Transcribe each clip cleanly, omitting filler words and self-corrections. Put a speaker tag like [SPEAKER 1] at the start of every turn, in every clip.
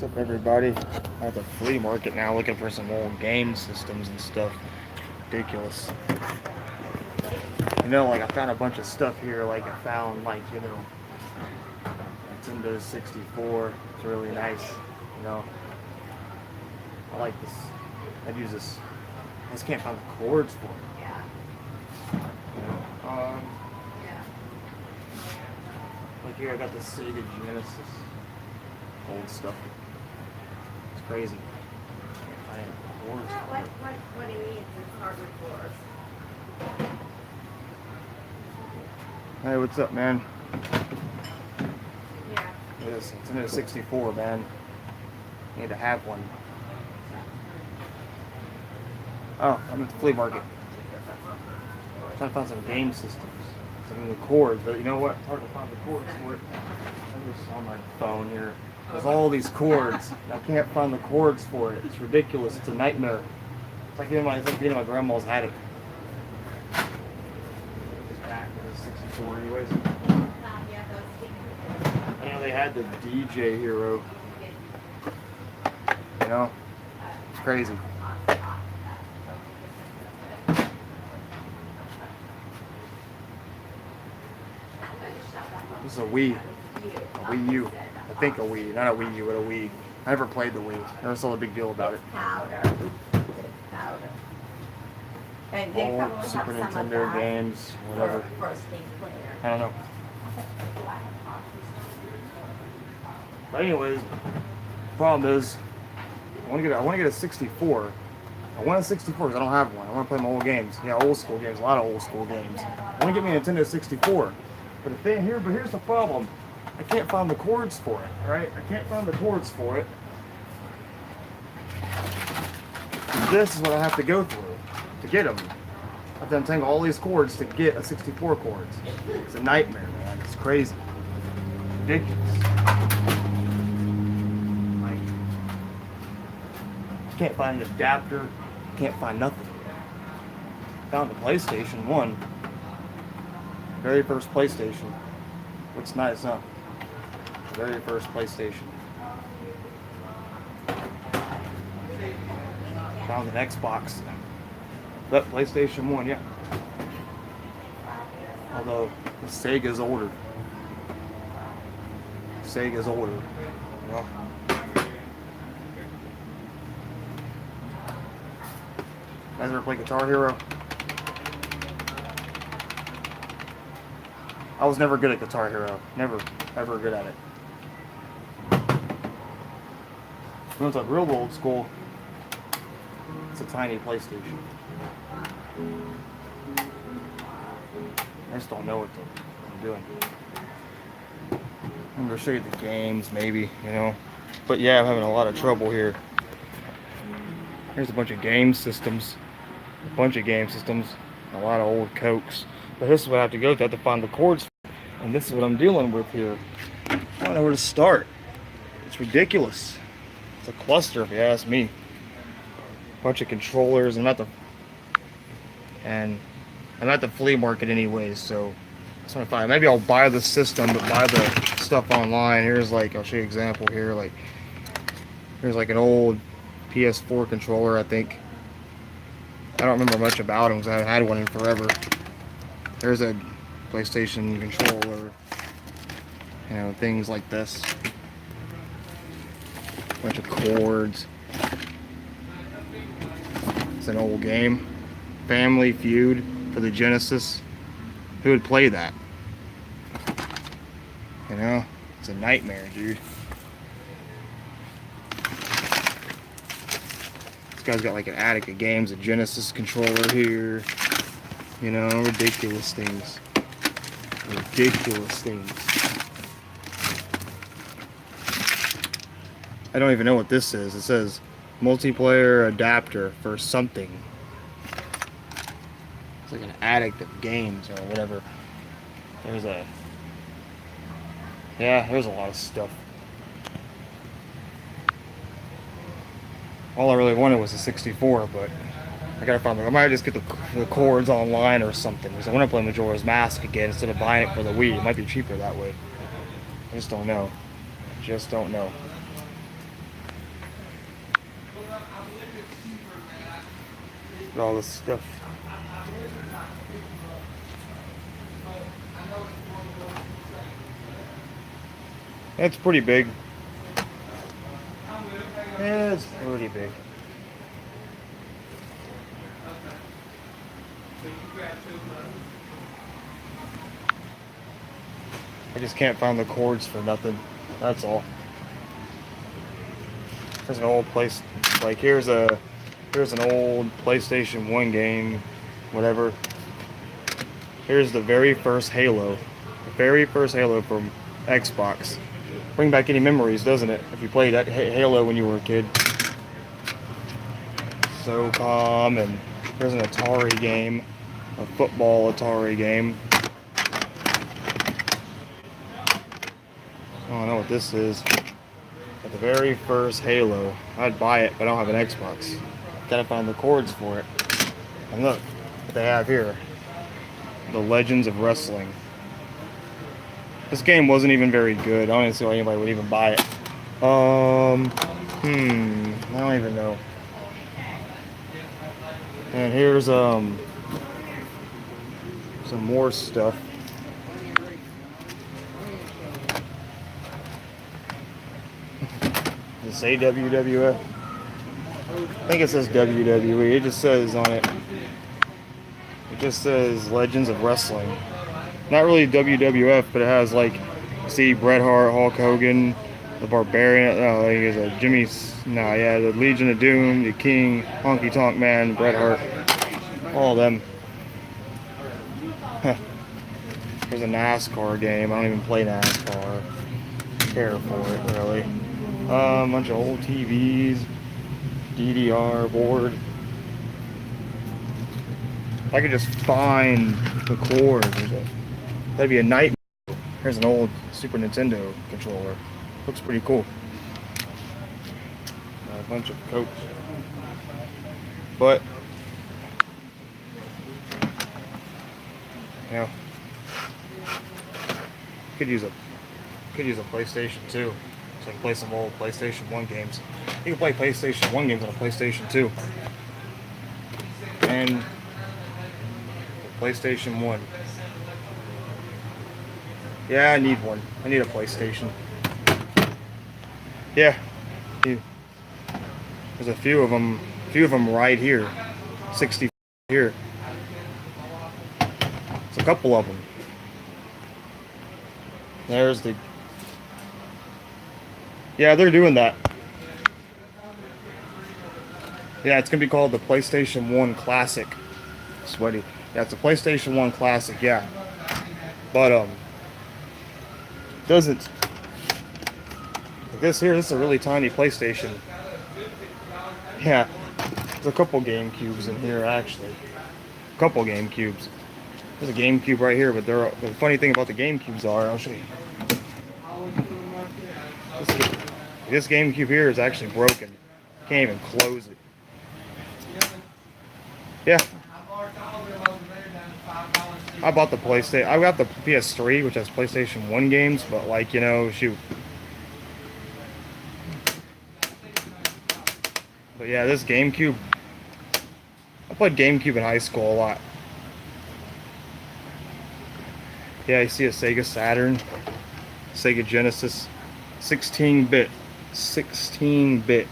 [SPEAKER 1] What's up, everybody? I'm at the flea market now looking for some old game systems and stuff. Ridiculous. Like I found a bunch of stuff here. Like I found, Nintendo 64. It's really nice. I like this. I'd use this. I just can't find the cords for it. Like here, I got the Sega Genesis. Old stuff. It's crazy. Can't find any cords for it.
[SPEAKER 2] What do you mean it's hardwood floors?
[SPEAKER 1] Hey, what's up, man?
[SPEAKER 2] Yeah.
[SPEAKER 1] It's in a 64, man. Need to have one. Oh, I'm at the flea market. Trying to find some game systems. Some of the cords, but you know what? It's hard to find the cords for it. I'm just on my phone here. There's all these cords. I can't find the cords for it. It's ridiculous. It's a nightmare. It's like being in my grandma's attic. It's back in the 64 anyways. I know they had the DJ Hero. It's crazy. This is a Wii U. I think a Wii, not a Wii U, but a Wii. I never played the Wii. Never saw a big deal about it.
[SPEAKER 2] Powder. And they
[SPEAKER 1] Old
[SPEAKER 2] probably have
[SPEAKER 1] Super
[SPEAKER 2] some of
[SPEAKER 1] Nintendo
[SPEAKER 2] that
[SPEAKER 1] games, whatever.
[SPEAKER 2] for a steam cleaner.
[SPEAKER 1] I don't know. But anyways, problem is, I want to get a 64. I want a 64 because I don't have one. I want to play my old games. Yeah, old school games, a lot of old school games. I want to get me a Nintendo 64. But here's the problem. I can't find the cords for it, right? I can't find the cords for it. This is what I have to go through to get them. I have to untangle all these cords to get a 64 cords. It's a nightmare, man. It's crazy. Ridiculous. Can't find an adapter. Can't find nothing. Found the PlayStation 1. Very first PlayStation. Looks nice, huh? The very first PlayStation. Found an Xbox. But PlayStation 1, yeah. Although the Sega's older. Sega's older. You guys ever play Guitar Hero? I was never good at Guitar Hero. Never, ever good at it. When it's like real old school, it's a tiny PlayStation. I just don't know what I'm doing. I'm gonna show you the games, maybe, But yeah, I'm having a lot of trouble here. Here's a bunch of game systems. A lot of old Cokes. But this is what I have to go through. I have to find the cords. And this is what I'm dealing with here. I don't know where to start. It's ridiculous. It's a cluster, if you ask me. Bunch of controllers. I'm at the flea market anyways, so I just want to find. Maybe I'll buy the system, but buy the stuff online. Here's I'll show you an example here. Here's an old PS4 controller, I think. I don't remember much about them because I haven't had one in forever. There's a PlayStation controller, things like this. Bunch of cords. It's an old game. Family Feud for the Genesis. Who would play that? It's a nightmare, dude. This guy's got an attic of games, a Genesis controller here. Ridiculous things. I don't even know what this is. It says multiplayer adapter for something. It's like an addict of games or whatever. There's a lot of stuff. All I really wanted was a 64, but I gotta find them. I might just get the cords online or something, because I want to play Majora's Mask again instead of buying it for the Wii. It might be cheaper that way. I just don't know. All this stuff. It's pretty big. Yeah, it's pretty big. I just can't find the cords for nothing. That's all. There's an old place. Like here's an old PlayStation 1 game, whatever. Here's the very first Halo. The very first Halo from Xbox. Bring back any memories, doesn't it? If you played Halo when you were a kid. SOCOM, and there's an Atari game, a football Atari game. I don't know what this is. But the very first Halo. I'd buy it, but I don't have an Xbox. Gotta find the cords for it. And look what they have here. The Legends of Wrestling. This game wasn't even very good. I don't even see why anybody would even buy it. I don't even know. And here's some more stuff. Does it say WWF? I think it says WWE. It just says on it. It just says Legends of Wrestling. Not really WWF, but it has like, see Bret Hart, Hulk Hogan, the Barbarian. No, I think it's a Jimmy. No, yeah, the Legion of Doom, the King, Honky Tonk Man, Bret Hart, all of them. There's a NASCAR game. I don't even play NASCAR. Care for it really. A bunch of old TVs, DDR board. If I could just find the cord, that'd be a nightmare. Here's an old Super Nintendo controller. Looks pretty cool. A bunch of Cokes. But, you know, could use a PlayStation 2. So I can play some old PlayStation 1 games. You can play PlayStation 1 games on a PlayStation 2. And PlayStation 1. Yeah, I need one. I need a PlayStation. Yeah. There's a few of them right here. 60 here. It's a couple of them. There's the... Yeah, they're doing that. Yeah, it's going to be called the PlayStation 1 Classic. Sweaty. Yeah, it's a PlayStation 1 Classic, yeah. But, doesn't... This is a really tiny PlayStation. Yeah, there's a couple GameCubes in here, actually. A couple GameCubes. There's a GameCube right here, but the funny thing about the GameCubes I'll show you. This GameCube here is actually broken. Can't even close it. Yeah. I bought the PlayStation. I got the PS3, which has PlayStation 1 games, but like, you know, shoot. But yeah, this GameCube. I played GameCube in high school a lot. Yeah, you see a Sega Saturn, Sega Genesis, 16-bit. 16-bit.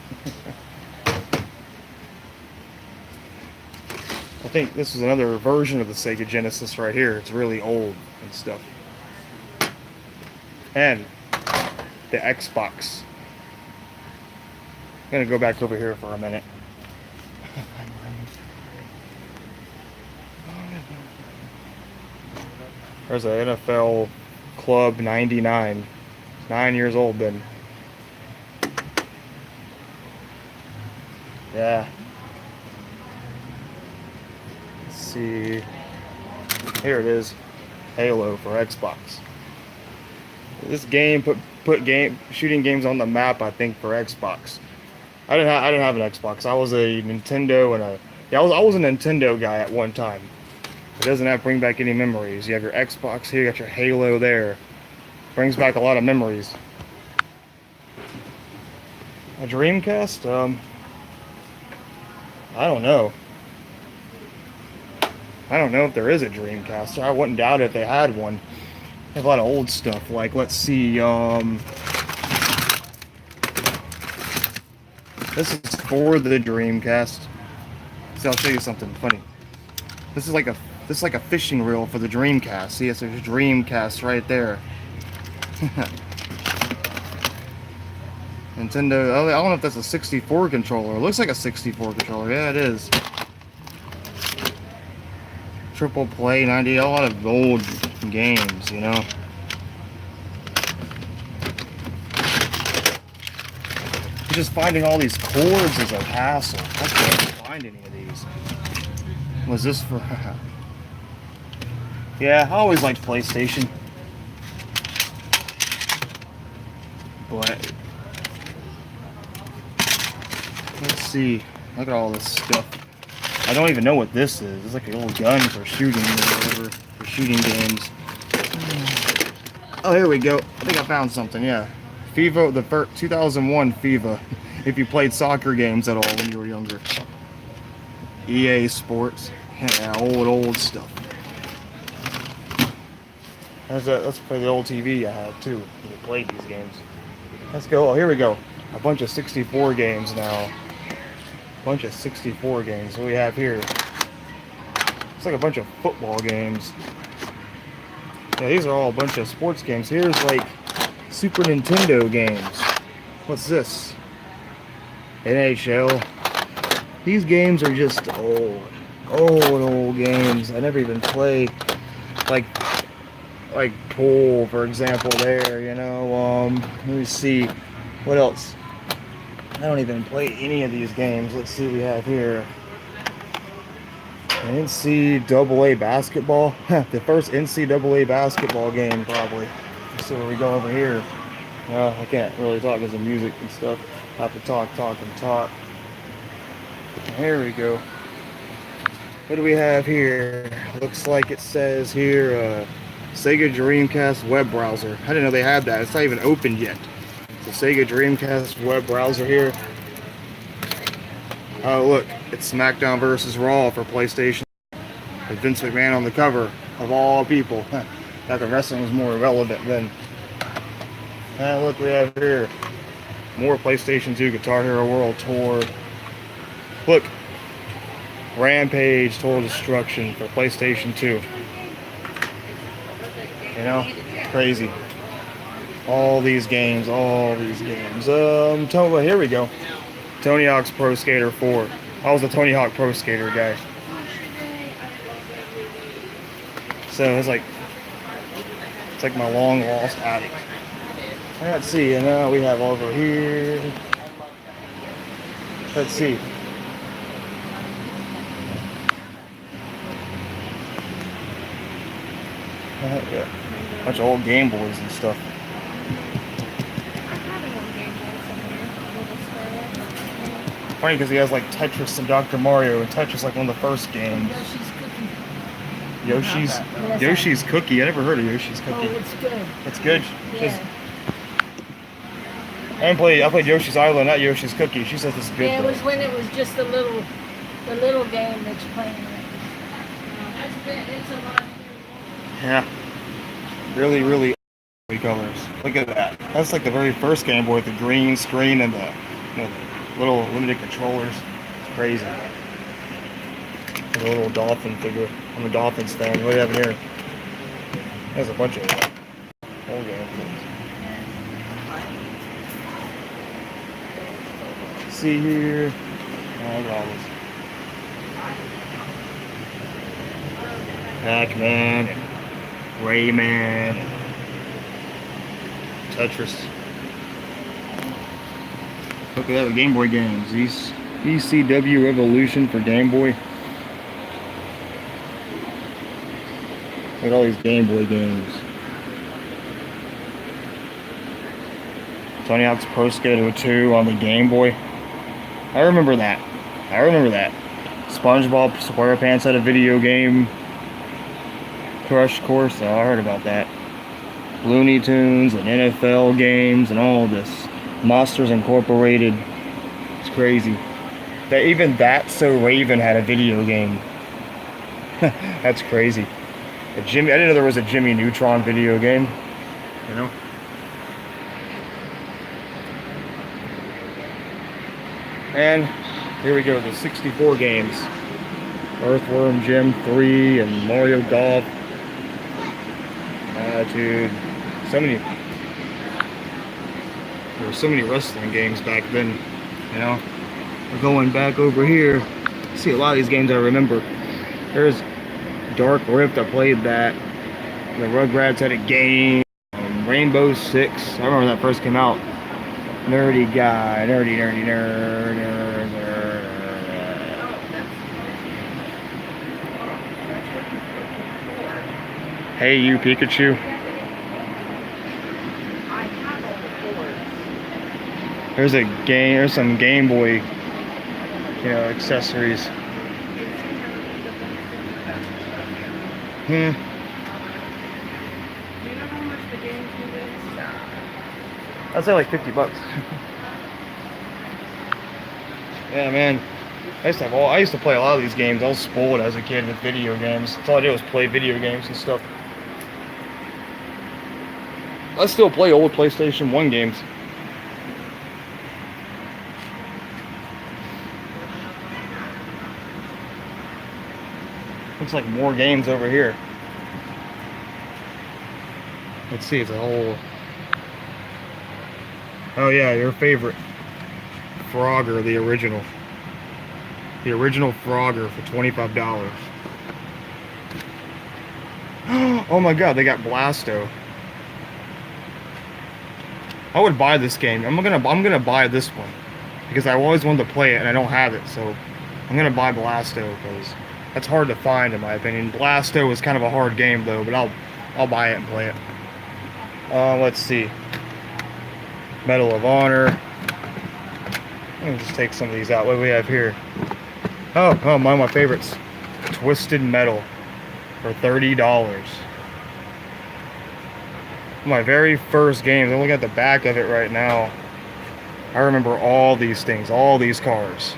[SPEAKER 1] I think this is another version of the Sega Genesis right here. It's really old and stuff. And the Xbox. I'm gonna go back over here for a minute. There's an NFL Club 99. 9 years old then. Yeah. Let's see. Here it is. Halo for Xbox. This game put shooting games on the map, I think, for Xbox. I didn't have an Xbox. I was a Nintendo and I was a Nintendo guy at one time. It doesn't have bring back any memories. You have your Xbox here, you got your Halo there. Brings back a lot of memories. A Dreamcast? I don't know. I don't know if there is a Dreamcast. I wouldn't doubt it if they had one. They have a lot of old stuff. Like, let's see. This is for the Dreamcast. See, I'll show you something funny. This is like a fishing reel for the Dreamcast. See, there's a Dreamcast right there. Nintendo. I don't know if that's a 64 controller. It looks like a 64 controller. Yeah, it is. Triple play 90. A lot of old games, you know. Just finding all these cords is a hassle. I can't find any of these. Was this for? Yeah, I always liked PlayStation, but let's see. Look at all this stuff. I don't even know what this is. It's like a little gun for shooting or whatever, for shooting games. Oh, here we go. I think I found something. Yeah, FIFA, the 2001 FIFA. If you played soccer games at all when you were younger. EA Sports. Yeah, old stuff. Let's play the old TV I had too. You played these games. Let's go. Oh, here we go. A bunch of 64 games now. Bunch of 64 games. What we have here? It's like a bunch of football games. Yeah, these are all a bunch of sports games. Here's like Super Nintendo games. What's this? NHL. These games are just old games. I never even played. Like pool, for example. There, you know. Let me see. What else? I don't even play any of these games. Let's see what we have here. NCAA basketball. The first NCAA basketball game, probably. Let's see where we go over here. I can't really talk because of music and stuff. I have to talk. Here we go. What do we have here? Looks like it says here, Sega Dreamcast web browser. I didn't know they had that. It's not even opened yet. The Sega Dreamcast web browser here. Oh, look. It's SmackDown vs. Raw for PlayStation. With Vince McMahon on the cover, of all people. Thought the wrestling was more relevant then. Look, we have here more PlayStation 2 Guitar Hero World Tour. Look. Rampage Total Destruction for PlayStation 2. You know? Crazy. All these games. Here we go. Tony Hawk's Pro Skater 4. I was a Tony Hawk Pro Skater guy. So it's like my long lost attic. Let's see, and now we have over here. Let's see. Yeah. Bunch of old Game Boys and stuff. Funny because he has like Tetris and Dr. Mario, and Tetris like one of the first games. Yoshi's Cookie. I never heard of Yoshi's Cookie.
[SPEAKER 2] Oh, it's good.
[SPEAKER 1] It's good.
[SPEAKER 2] Yeah.
[SPEAKER 1] I played Yoshi's Island, not Yoshi's Cookie. She says it's good.
[SPEAKER 2] Yeah, it was when it was just the little game that you're playing.
[SPEAKER 1] Yeah. Really colors. Look at that. That's like the very first Game Boy with the green screen and the little limited controllers. It's crazy. A little dolphin figure. I'm a Dolphins fan. What do you have in here? There's a bunch of old games. See here. I got this. Pac-Man, Rayman, Tetris. Look at that, the Game Boy games. ECW Revolution for Game Boy. Look at all these Game Boy games. Tony Hawk's Pro Skater 2 on the Game Boy. I remember that. SpongeBob SquarePants had a video game. Crush Course. Oh, I heard about that. Looney Tunes and NFL games and all this. Monsters Incorporated. It's crazy. That even That So Raven had a video game. That's crazy. I didn't know there was a Jimmy Neutron video game. You know? And here we go, the 64 games. Earthworm Jim 3 and Mario Golf. Dude, so many. There were so many wrestling games back then, you know. We're going back over here. See a lot of these games I remember. There's Dark Rift, I played that. The Rugrats had a game. Rainbow Six, I remember when that first came out. Nerdy guy, nerdy, nerd, nerd. Hey, you Pikachu. There's a game. There's some Game Boy, accessories.
[SPEAKER 2] Do you know how much the games do?
[SPEAKER 1] I'd say like $50. Yeah, man. I used to play a lot of these games. I was spoiled as a kid with video games. That's all I did was play video games and stuff. I still play old PlayStation 1 games. Looks like more games over here. Let's see, it's a whole... Oh yeah, your favorite. Frogger, the original. The original Frogger for $25. Oh my god, they got Blasto. I would buy this game. I'm gonna buy this one because I always wanted to play it and I don't have it, so I'm gonna buy Blasto because that's hard to find in my opinion. Blasto is kind of a hard game though, but I'll buy it and play it. Let's see. Medal of Honor. Let me just take some of these out. What do we have here? Oh, one of my favorites. Twisted Metal for $30. My very first games. I'm looking at the back of it right now. I remember all these things, all these cars.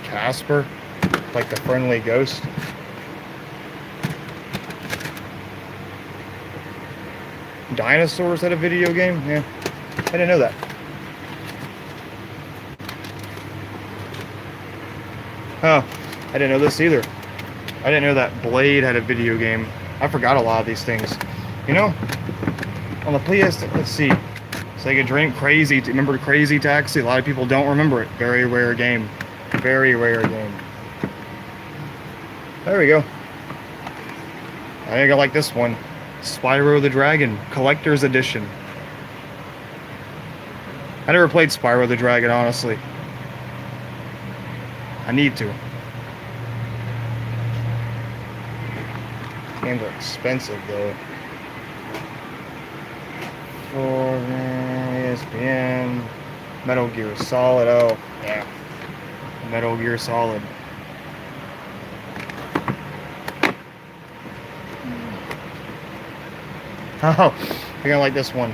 [SPEAKER 1] Casper, like the friendly ghost. Dinosaurs had a video game? Yeah, I didn't know that. Huh, I didn't know this either. I didn't know that Blade had a video game. I forgot a lot of these things. You know, on the PS, let's see. Sega Dream, Crazy, remember Crazy Taxi? A lot of people don't remember it. Very rare game. Very rare game. There we go. I think I like this one. Spyro the Dragon, Collector's Edition. I never played Spyro the Dragon, honestly. I need to. Games are expensive, though. For ESPN, Metal Gear Solid. Oh, yeah. Metal Gear Solid. Oh, you're gonna like this one.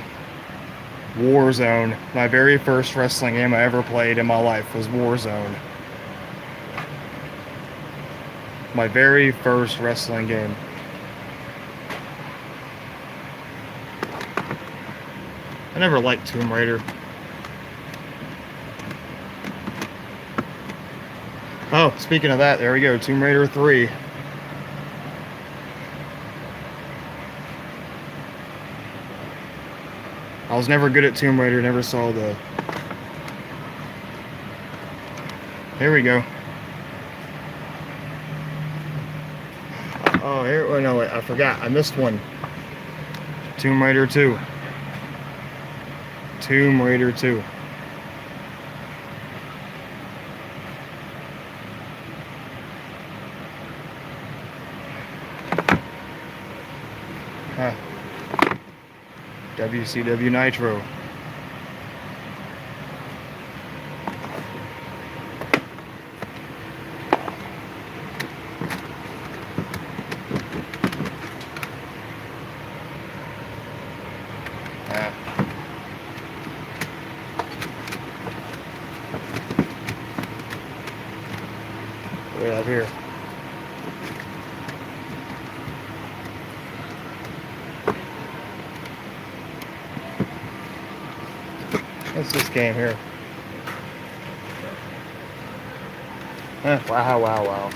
[SPEAKER 1] Warzone. My very first wrestling game I ever played in my life was Warzone. My very first wrestling game. I never liked Tomb Raider. Oh, speaking of that, there we go. Tomb Raider 3. I was never good at Tomb Raider, never saw the... Here we go. Oh, here... Oh, no, wait, I forgot. I missed one. Tomb Raider 2. Tomb Raider 2. Huh. WCW Nitro. here. What's this game here? Wow, wow, wow.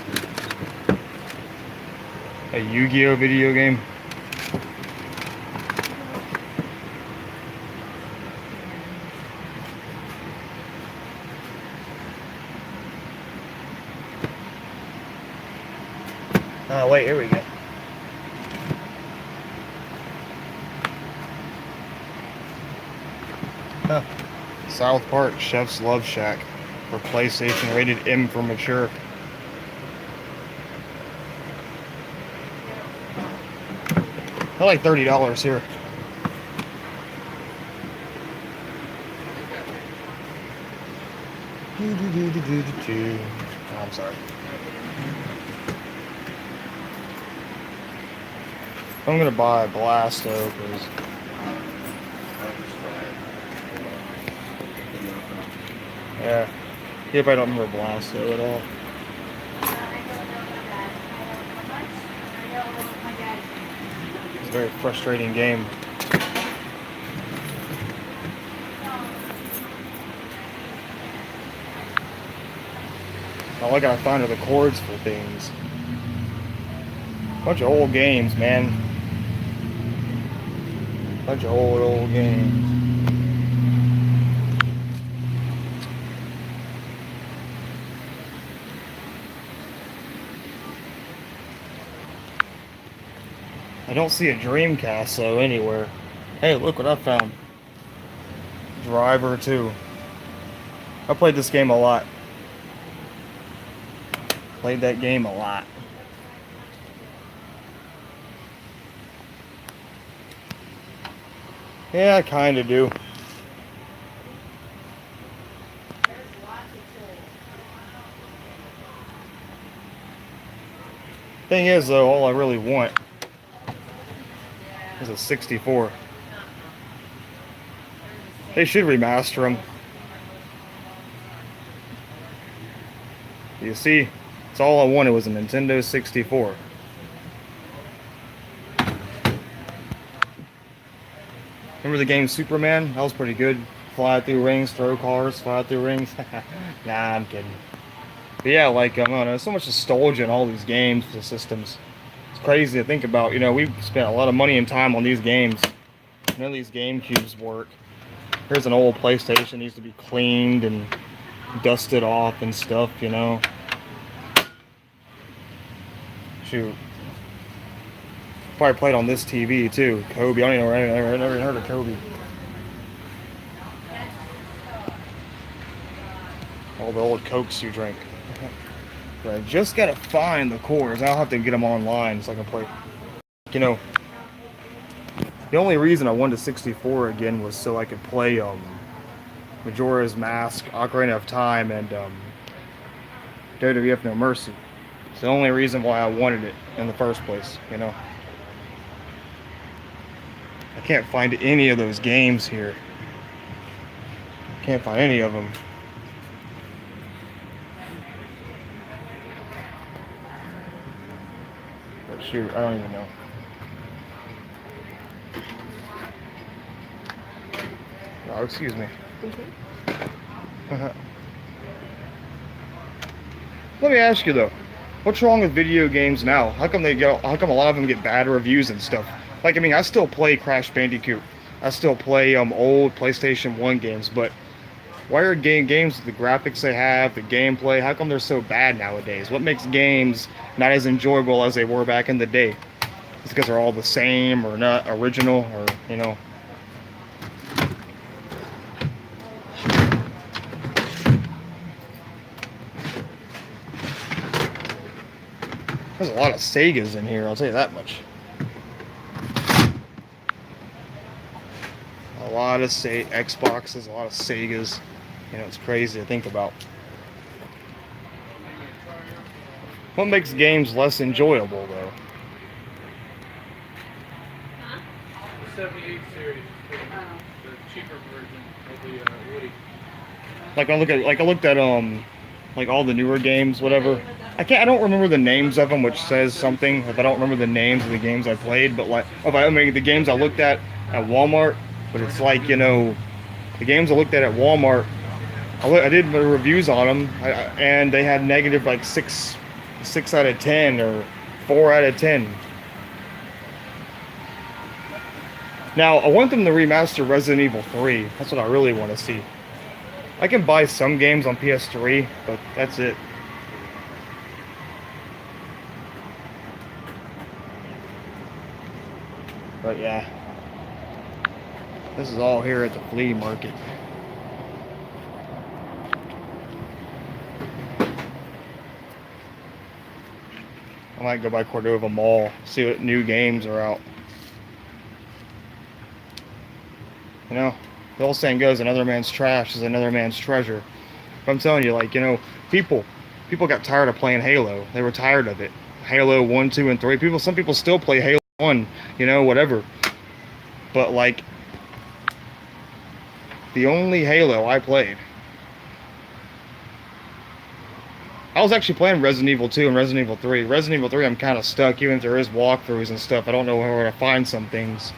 [SPEAKER 1] A Yu-Gi-Oh video game? Oh, wait, here we go. Huh. South Park Chef's Love Shack for PlayStation, rated M for mature. I like $30 here. Oh, I'm sorry. I'm gonna buy a Blasto because yeah, if I don't remember Blasto at all. It's a very frustrating game. All I gotta find are the chords for things. Bunch of old games, man. Bunch of old games. I don't see a Dreamcast though anywhere. Hey, look what I found. Driver 2. I played this game a lot. Played that game a lot. Yeah, I kinda do. Thing is though, all I really want is a 64. They should remaster them. You see, it's all I wanted was a Nintendo 64. Remember the game Superman? That was pretty good. Fly through rings, throw cars, fly through rings. Nah, I'm kidding. But yeah, like, I don't know, so much nostalgia in all these games, the systems. It's crazy to think about. You know, we've spent a lot of money and time on these games. None of these GameCubes work. Here's an old PlayStation, needs to be cleaned and dusted off and stuff, you know. Shoot. Probably played on this TV too. Kobe. I don't even know. I never heard of Kobe. All the old Cokes you drink. But I just gotta find the chords. I'll have to get them online so I can play. You know, the only reason I wanted a 64 again was so I could play Majora's Mask, Ocarina of Time, and WWF No Mercy. It's the only reason why I wanted it in the first place. You know. I can't find any of those games here. Can't find any of them. But shoot, I don't even know. Oh, excuse me. Let me ask you though, what's wrong with video games now? How come how come a lot of them get bad reviews and stuff? Like, I mean, I still play Crash Bandicoot. I still play old PlayStation 1 games, but why are games with the graphics they have, the gameplay, how come they're so bad nowadays? What makes games not as enjoyable as they were back in the day? It's because they're all the same or not original or, you know. There's a lot of Segas in here, I'll tell you that much. A lot of Xboxes, a lot of Segas. You know, it's crazy to think about. What makes games less enjoyable, though?
[SPEAKER 3] The 78 series, the cheaper version of the Woody.
[SPEAKER 1] Like I looked at like all the newer games, whatever. I don't remember the names of them, which says something if I don't remember the names of the games I played. But like, if I mean the games I looked at Walmart, but it's like the games I looked at Walmart. I did reviews on them, and they had negative like 6 out of 10 or 4 out of 10. Now I want them to remaster Resident Evil 3. That's what I really want to see. I can buy some games on PS3, but that's it. But yeah, this is all here at the flea market. I might go by Cordova Mall, see what new games are out. You know, the old saying goes, another man's trash is another man's treasure. But I'm telling you, like, people got tired of playing Halo. They were tired of it. Halo 1, 2, and 3. Some people still play Halo 1, whatever. But like, the only Halo I played, I was actually playing Resident Evil 2 and Resident Evil 3. Resident Evil 3 I'm kind of stuck, even if there is walkthroughs and stuff. I don't know where to find some things.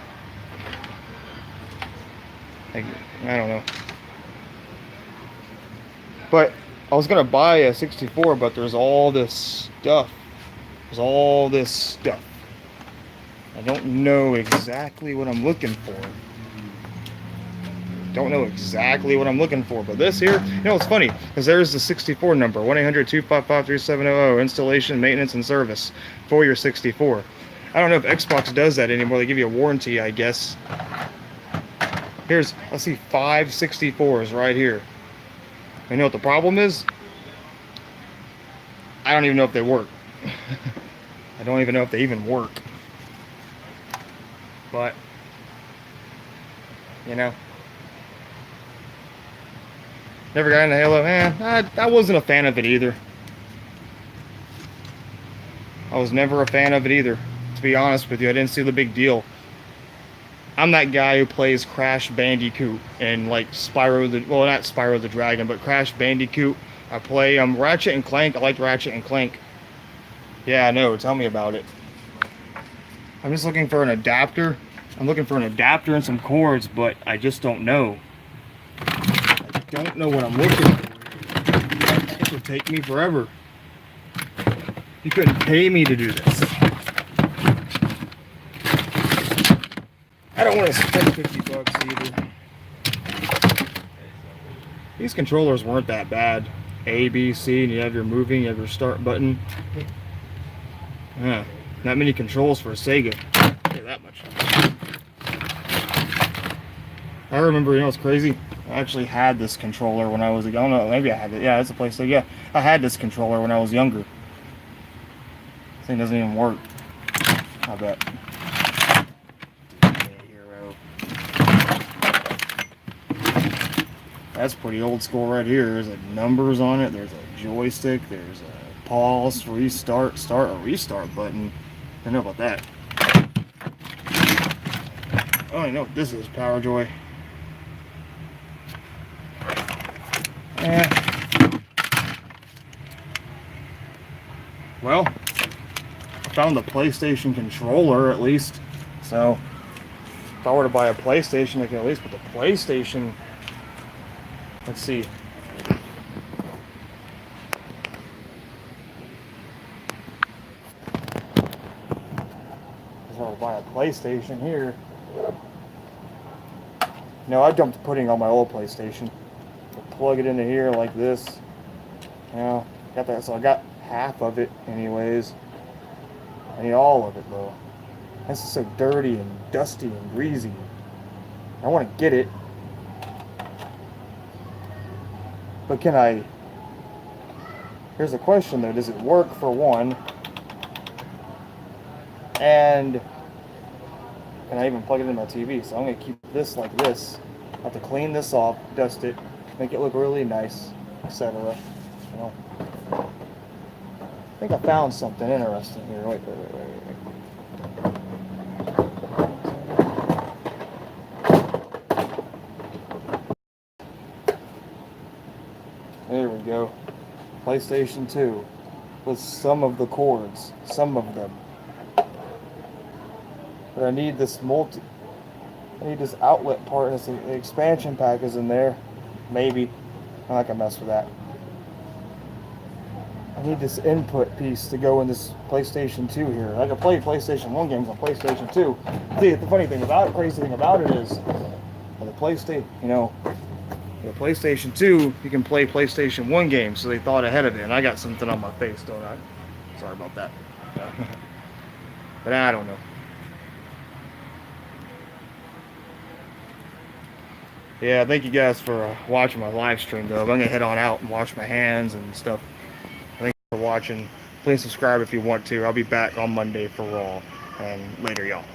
[SPEAKER 1] Like, I don't know. But I was gonna buy a 64, but there's all this stuff. I don't know exactly what I'm looking for. But this here, it's funny, because there's the 64 number, 1-800-255-3700, installation, maintenance, and service for your 64. I don't know if Xbox does that anymore. They give you a warranty, I guess. Let's see, 5 64s right here. You know what the problem is? I don't even know if they work. I don't even know if they even work. But, never got into Halo. I wasn't a fan of it either. I was never a fan of it either. To be honest with you, I didn't see the big deal. I'm that guy who plays Crash Bandicoot and like not Spyro the Dragon, but Crash Bandicoot. I play Ratchet and Clank. I like Ratchet and Clank. Yeah, I know. Tell me about it. I'm just looking for an adapter. I'm looking for an adapter and some cords, but I just don't know. I don't know what I'm looking for. This would take me forever. You couldn't pay me to do this. I don't want to spend $50 either. These controllers weren't that bad. A, B, C, and you have your moving, you have your start button. Yeah, not many controls for a Sega. I'll tell you that much. I remember, what's crazy? I actually had this controller when I was, I don't know, maybe I had it. Yeah, it's a place. So yeah, I had this controller when I was younger. This thing doesn't even work. I bet. That's pretty old school right here. There's numbers on it. There's a joystick. There's a pause, restart, start, a restart button. I don't know about that. I don't even know what this is. Power Joy. Well, I found the PlayStation controller at least. So if I were to buy a PlayStation, I can at least put the PlayStation. Let's see. If I were to buy a PlayStation here. No, I dumped pudding on my old PlayStation. Plug it into here like this. Got that. So I got half of it anyways. I need all of it though. This is so dirty and dusty and greasy. I want to get it. But can I... Here's the question though, does it work for one? And can I even plug it in my TV? So I'm going to keep this like this. I have to clean this off, dust it, make it look really nice, etc. I think I found something interesting here. Wait. There we go. PlayStation 2. with some of the cords, some of them. But I need this outlet part, and the expansion pack is in there. Maybe. I'm not gonna mess with that. I need this input piece to go in this PlayStation 2 here. I can play PlayStation 1 games on PlayStation 2. See, the funny thing about it, crazy thing about it is, the PlayStation, the PlayStation 2, you can play PlayStation 1 games, so they thought ahead of it. And I got something on my face, don't I? Sorry about that. But I don't know. Yeah, thank you guys for watching my live stream, though. I'm going to head on out and wash my hands and stuff. Thanks for watching. Please subscribe if you want to. I'll be back on Monday for Raw. And later, y'all.